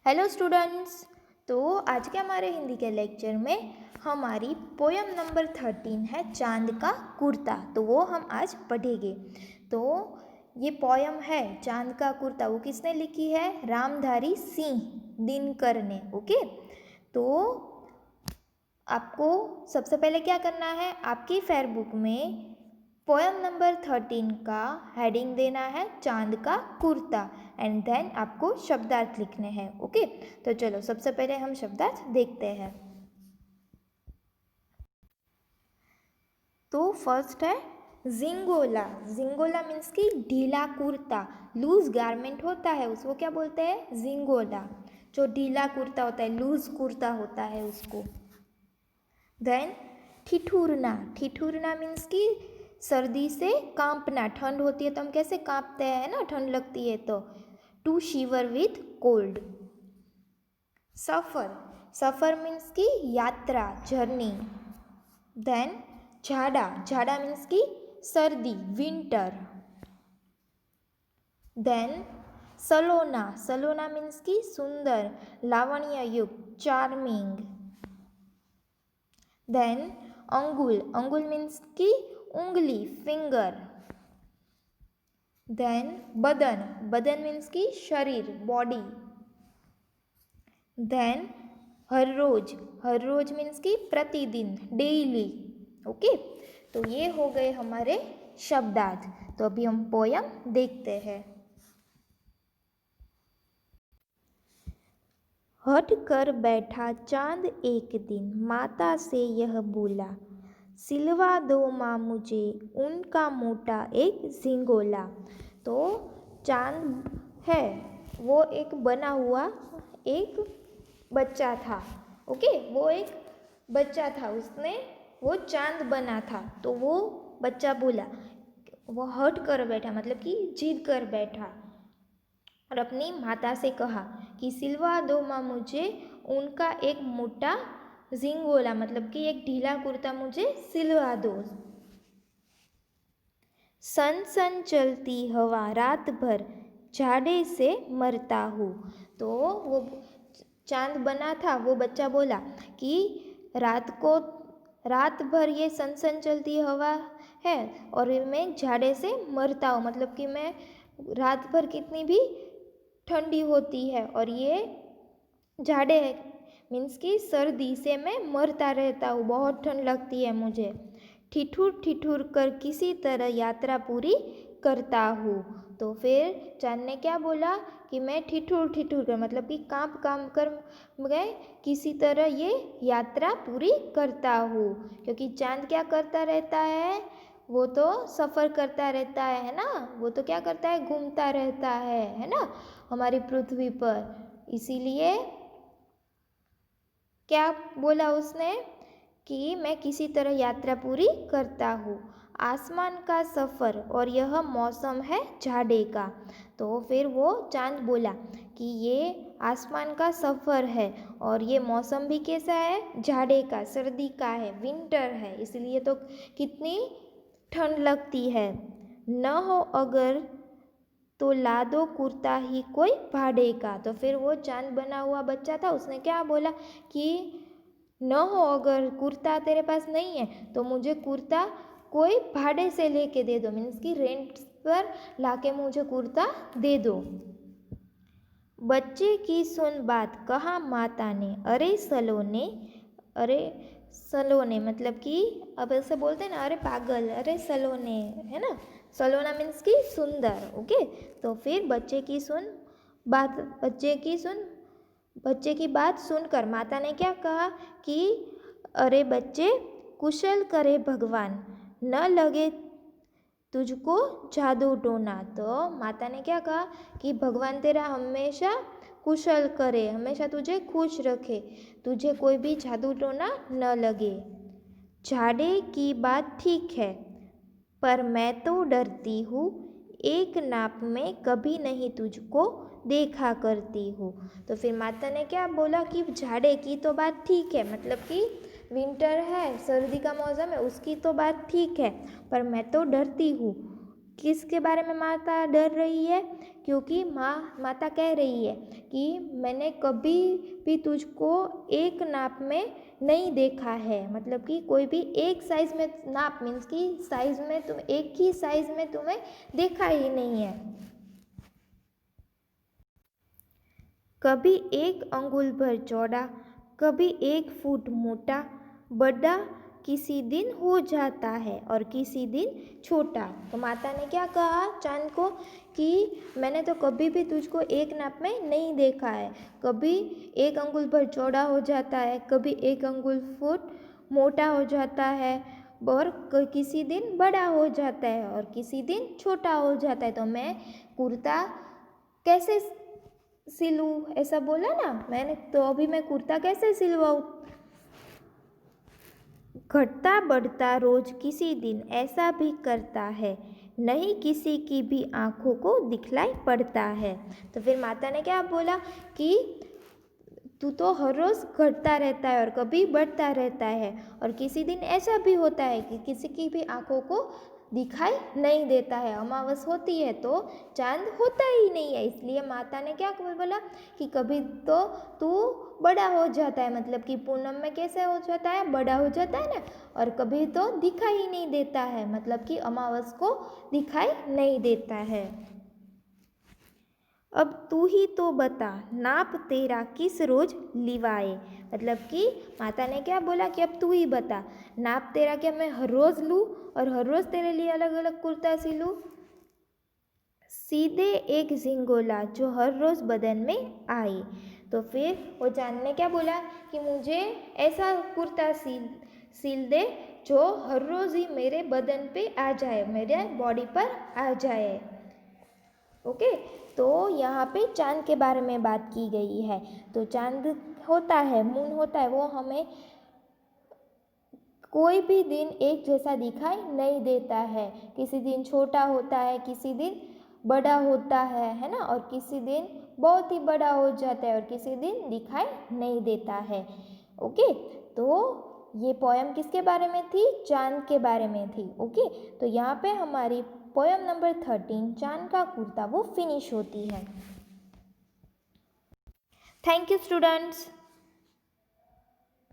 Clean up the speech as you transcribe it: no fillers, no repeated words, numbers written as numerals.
Hello students. तो आज के हमारे हिंदी के लेक्चर में हमारी पोयम नंबर 13 है चांद का कुर्ता। तो वो हम आज पढ़ेंगे। तो ये पोयम है चांद का कुर्ता, वो किसने लिखी है? रामधारी सिंह दिनकर ने। ओके, तो आपको सबसे पहले क्या करना है, आपकी फेयर बुक में पोयम नंबर 13 का हेडिंग देना है चांद का कुर्ता एंड देन आपको शब्दार्थ लिखने हैं। ओके, तो चलो सबसे पहले हम शब्दार्थ देखते हैं। तो फर्स्ट है जिंगोला। जिंगोला मीन्स की ढीला कुर्ता, लूज गारमेंट होता है उसको क्या बोलते हैं? जिंगोला। जो ढीला कुर्ता होता है, लूज कुर्ता होता है उसको। देन ठिठुरना। ठिठुरना मीन्स की सर्दी से कांपना, ठंड होती है तो हम कैसे कांपते हैं ना, ठंड लगती है तो। To shiver with cold. सफ़र। सफ़र मीन्स की यात्रा, जर्नी। देन झाड़ा। झाड़ा मीन्स की सर्दी, विंटर। देन सलोना। सलोना मीन्स की सुंदर, लावण्य युक्त, चार्मिंग। देन अंगुल। अंगुल मीन्स की उंगली, फिंगर। देन बदन। बदन मीन्स की शरीर, बॉडी। देन हर रोज। हर रोज मीन्स की प्रतिदिन, डेली। ओके, तो ये हो गए हमारे शब्दार्थ। तो अभी हम पोयम देखते हैं। हट कर बैठा चांद एक दिन, माता से यह बोला, सिलवा दो माँ मुझे उनका मोटा एक झिंगोला। तो चांद है वो एक बना हुआ एक बच्चा था। ओके, वो एक बच्चा था, उसने वो चांद बना था। तो वो बच्चा बोला, वो हट कर बैठा मतलब कि जिद कर बैठा और अपनी माता से कहा कि सिलवा दो माँ मुझे उनका एक मोटा झिंगोला, मतलब कि एक ढीला कुर्ता मुझे सिलवा दो। सन सन चलती हवा रात भर झाड़े से मरता हूँ। तो वो चांद बना था, वो बच्चा बोला कि रात भर ये सन सन चलती हवा है और मैं झाड़े से मरता हूँ, मतलब कि मैं रात भर कितनी भी ठंडी होती है और ये झाड़े है मीन्स की सर्दी से मैं मरता रहता हूँ, बहुत ठंड लगती है मुझे। ठिठुर ठिठुर कर किसी तरह यात्रा पूरी करता हूँ। तो फिर चांद ने क्या बोला कि मैं ठिठुर ठिठुर कर मतलब कि कांप कांप कर मैं किसी तरह ये यात्रा पूरी करता हूँ। क्योंकि चांद क्या करता रहता है, वो तो सफ़र करता रहता है ना, वो तो क्या करता है, घूमता रहता है ना हमारी पृथ्वी पर। इसीलिए क्या बोला उसने कि मैं किसी तरह यात्रा पूरी करता हूँ। आसमान का सफ़र और यह मौसम है झाड़े का। तो फिर वो चांद बोला कि ये आसमान का सफ़र है और ये मौसम भी कैसा है, झाड़े का, सर्दी का है, विंटर है, इसलिए तो कितनी ठंड लगती है। न हो अगर तो ला दो कुर्ता ही कोई भाड़े का। तो फिर वो चांद बना हुआ बच्चा था, उसने क्या बोला कि न हो अगर कुर्ता तेरे पास नहीं है तो मुझे कुर्ता कोई भाड़े से लेके दे दो, मीन्स कि रेंट पर लाके मुझे कुर्ता दे दो। बच्चे की सुन बात कहा माता ने, अरे सलोने, अरे सलोने मतलब कि अब ऐसे बोलते हैं ना, अरे पागल, अरे सलोने, है ना। सलोना मीन्स की सुंदर। ओके, तो फिर बच्चे की बात सुनकर माता ने क्या कहा कि अरे बच्चे, कुशल करे भगवान, न लगे तुझको जादू टोना। तो माता ने क्या कहा कि भगवान तेरा हमेशा कुशल करे, हमेशा तुझे खुश रखे, तुझे कोई भी जादू टोना न लगे। झाड़े की बात ठीक है पर मैं तो डरती हूँ, एक नाप में कभी नहीं तुझको देखा करती हूँ। तो फिर माता ने क्या बोला कि झाड़े की तो बात ठीक है, मतलब कि विंटर है, सर्दी का मौसम है, उसकी तो बात ठीक है, पर मैं तो डरती हूँ किसके बारे में माता डर रही है? क्योंकि माता कह रही है कि मैंने कभी भी तुझको एक नाप में नहीं देखा है, मतलब कि कोई भी एक साइज़ में, नाप मीन्स कि साइज़ में, तुम एक ही साइज़ में तुम्हें देखा ही नहीं है। कभी 1 अंगुल भर चौड़ा, कभी 1 फुट मोटा, बड़ा किसी दिन हो जाता है और किसी दिन छोटा। तो माता ने क्या कहा चांद को कि मैंने तो कभी भी तुझको एक नाप में नहीं देखा है, कभी 1 अंगुल भर चौड़ा हो जाता है, कभी 1 अंगुल फुट मोटा हो जाता है, और किसी दिन बड़ा हो जाता है और किसी दिन छोटा हो जाता है। तो मैं कुर्ता कैसे सिलूँ, ऐसा बोला ना मैंने, तो अभी मैं कुर्ता कैसे सिलवाऊँ? घटता बढ़ता रोज किसी दिन ऐसा भी करता है, नहीं किसी की भी आँखों को दिखलाई पड़ता है। तो फिर माता ने क्या बोला कि तू तो हर रोज़ घटता रहता है और कभी बढ़ता रहता है, और किसी दिन ऐसा भी होता है कि किसी की भी आँखों को दिखाई नहीं देता है, अमावस होती है तो चांद होता ही नहीं है। इसलिए माता ने क्या बोला कि कभी तो तू बड़ा हो जाता है, मतलब कि पूनम में कैसे हो जाता है, बड़ा हो जाता है ना, और कभी तो दिखाई ही नहीं देता है, मतलब कि अमावस को दिखाई नहीं देता है। अब तू ही तो बता नाप तेरा किस रोज लिवाए, मतलब कि माता ने क्या बोला कि अब तू ही बता नाप तेरा क्या मैं हर रोज़ लूँ और हर रोज़ तेरे लिए अलग अलग कुर्ता सिलूँ? सीधे एक झिंगोला जो हर रोज़ बदन में आए। तो फिर वो चांद ने क्या बोला कि मुझे ऐसा कुर्ता सिल दे जो हर रोज़ ही मेरे बदन पे आ जाए, मेरे बॉडी पर आ जाए। ओके, तो यहाँ पे चांद के बारे में बात की गई है। तो चांद होता है, मून होता है, वो हमें कोई भी दिन एक जैसा दिखाई नहीं देता है। किसी दिन छोटा होता है, किसी दिन बड़ा होता है ना, और किसी दिन बहुत ही बड़ा हो जाता है और किसी दिन दिखाई नहीं देता है। ओके, तो ये पोएम किसके बारे में थी? चांद के बारे में थी। ओके, तो यहाँ पे हमारी पोएम नंबर 13 चांद का कुर्ता वो फिनिश होती है। Thank you students.